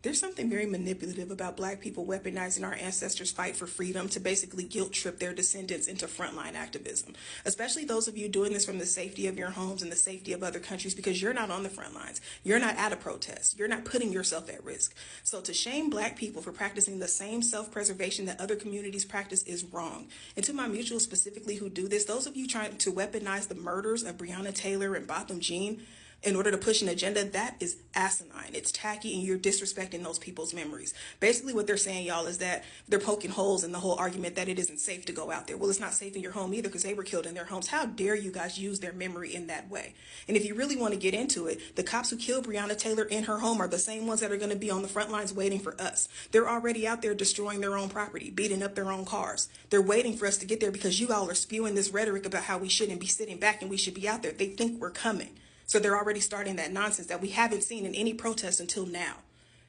There's something very manipulative about Black people weaponizing our ancestors' fight for freedom to basically guilt trip their descendants into frontline activism, especially those of you doing this from the safety of your homes and the safety of other countries, because you're not on the front lines. You're not at a protest. You're not putting yourself at risk. So to shame Black people for practicing the same self-preservation that other communities practice is wrong. And to my mutuals specifically who do this, those of you trying to weaponize the murders of Breonna Taylor and Botham Jean in order to push an agenda, that is asinine. It's tacky, and you're disrespecting those people's memories. Basically what they're saying, y'all, is that they're poking holes in the whole argument that it isn't safe to go out there. Well, it's not safe in your home either, because they were killed in their homes. How dare you guys use their memory in that way? And if you really want to get into it, the cops who killed Breonna Taylor in her home are the same ones that are going to be on the front lines waiting for us. They're already out there destroying their own property, beating up their own cars. They're waiting for us to get there because you all are spewing this rhetoric about how we shouldn't be sitting back and we should be out there. They think we're coming. So they're already starting that nonsense that we haven't seen in any protest until now.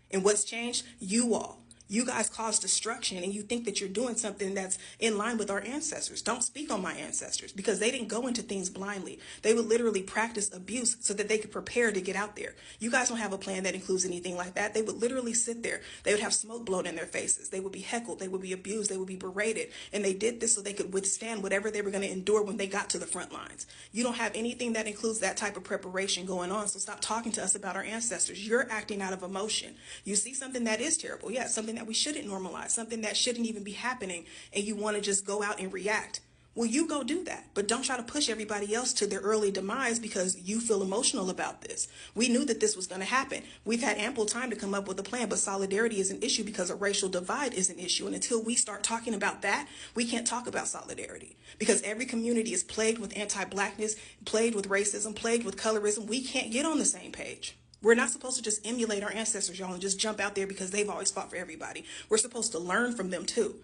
And what's changed? You all. You guys caused destruction, and you think that you're doing something that's in line with our ancestors. Don't speak on my ancestors, because they didn't go into things blindly. They would literally practice abuse so that they could prepare to get out there. You guys don't have a plan that includes anything like that. They would literally sit there. They would have smoke blown in their faces. They would be heckled. They would be abused. They would be berated. And they did this so they could withstand whatever they were going to endure when they got to the front lines. You don't have anything that includes that type of preparation going on, so stop talking to us about our ancestors. You're acting out of emotion. You see something that is terrible. Yeah, something that we shouldn't normalize, something that shouldn't even be happening, and you want to just go out and react. Well, you go do that, but don't try to push everybody else to their early demise because you feel emotional about this. We knew that this was going to happen. We've had ample time to come up with a plan, but solidarity is an issue because a racial divide is an issue. And until we start talking about that, we can't talk about solidarity, because every community is plagued with anti-Blackness, plagued with racism, plagued with colorism. We can't get on the same page. We're not supposed to just emulate our ancestors, y'all, and just jump out there because they've always fought for everybody. We're supposed to learn from them too.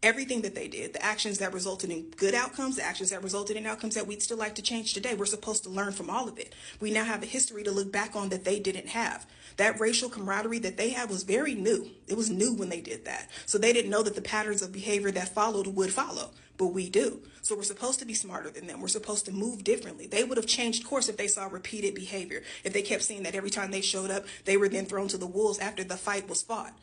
Everything that they did, the actions that resulted in good outcomes, the actions that resulted in outcomes that we'd still like to change today, we're supposed to learn from all of it. We now have a history to look back on that they didn't have. That racial camaraderie that they had was very new. It was new when they did that. So they didn't know that the patterns of behavior that followed would follow, but we do. So we're supposed to be smarter than them. We're supposed to move differently. They would have changed course if they saw repeated behavior, if they kept seeing that every time they showed up, they were then thrown to the wolves after the fight was fought.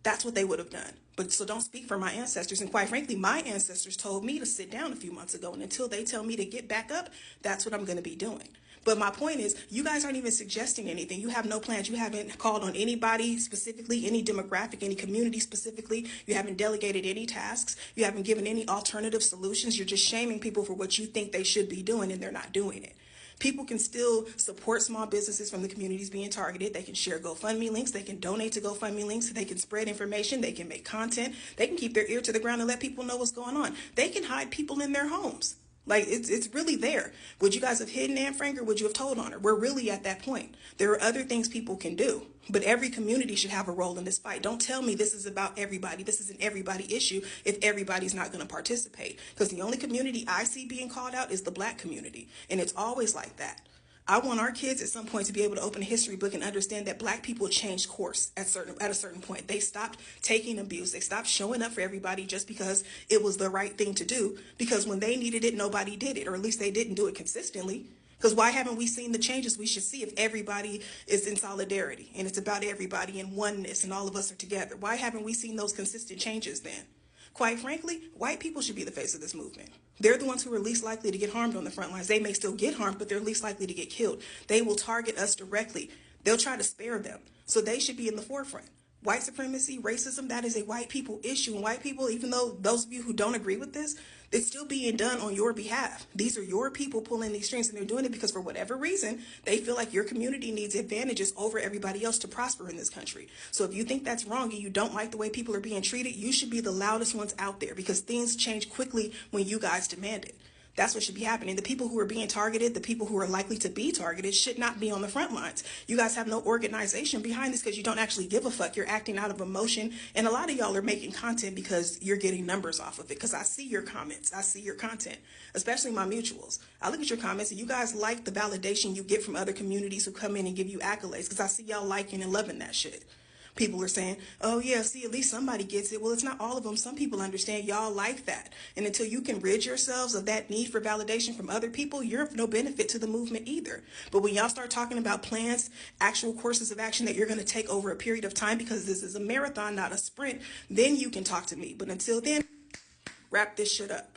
That's what they would have done. But so don't speak for my ancestors. And quite frankly, my ancestors told me to sit down a few months ago. And until they tell me to get back up, that's what I'm going to be doing. But my point is, you guys aren't even suggesting anything. You have no plans. You haven't called on anybody specifically, any demographic, any community specifically. You haven't delegated any tasks. You haven't given any alternative solutions. You're just shaming people for what you think they should be doing, and they're not doing it. People can still support small businesses from the communities being targeted. They can share GoFundMe links. They can donate to GoFundMe links. They can spread information. They can make content. They can keep their ear to the ground and let people know what's going on. They can hide people in their homes. Like, it's really there. Would you guys have hidden Anne Frank, or would you have told on her? We're really at that point. There are other things people can do, but every community should have a role in this fight. Don't tell me this is about everybody. This is an everybody issue if everybody's not going to participate. Because the only community I see being called out is the Black community. And it's always like that. I want our kids at some point to be able to open a history book and understand that Black people changed course at a certain point. They stopped taking abuse. They stopped showing up for everybody just because it was the right thing to do. Because when they needed it, nobody did it, or at least they didn't do it consistently. Because why haven't we seen the changes we should see if everybody is in solidarity and it's about everybody in oneness and all of us are together? Why haven't we seen those consistent changes then? Quite frankly, white people should be the face of this movement. They're the ones who are least likely to get harmed on the front lines. They may still get harmed, but they're least likely to get killed. They will target us directly. They'll try to spare them. So they should be in the forefront. White supremacy, racism, that is a white people issue. And white people, even though those of you who don't agree with this, it's still being done on your behalf. These are your people pulling these strings, and they're doing it because for whatever reason, they feel like your community needs advantages over everybody else to prosper in this country. So if you think that's wrong and you don't like the way people are being treated, you should be the loudest ones out there, because things change quickly when you guys demand it. That's what should be happening. The people who are being targeted, the people who are likely to be targeted, should not be on the front lines. You guys have no organization behind this because you don't actually give a fuck. You're acting out of emotion. And a lot of y'all are making content because you're getting numbers off of it. Because I see your comments. I see your content, especially my mutuals. I look at your comments and you guys like the validation you get from other communities who come in and give you accolades, because I see y'all liking and loving that shit. People are saying, oh yeah, see, at least somebody gets it. Well, it's not all of them. Some people understand y'all like that. And until you can rid yourselves of that need for validation from other people, you're of no benefit to the movement either. But when y'all start talking about plans, actual courses of action that you're going to take over a period of time, because this is a marathon, not a sprint, then you can talk to me. But until then, wrap this shit up.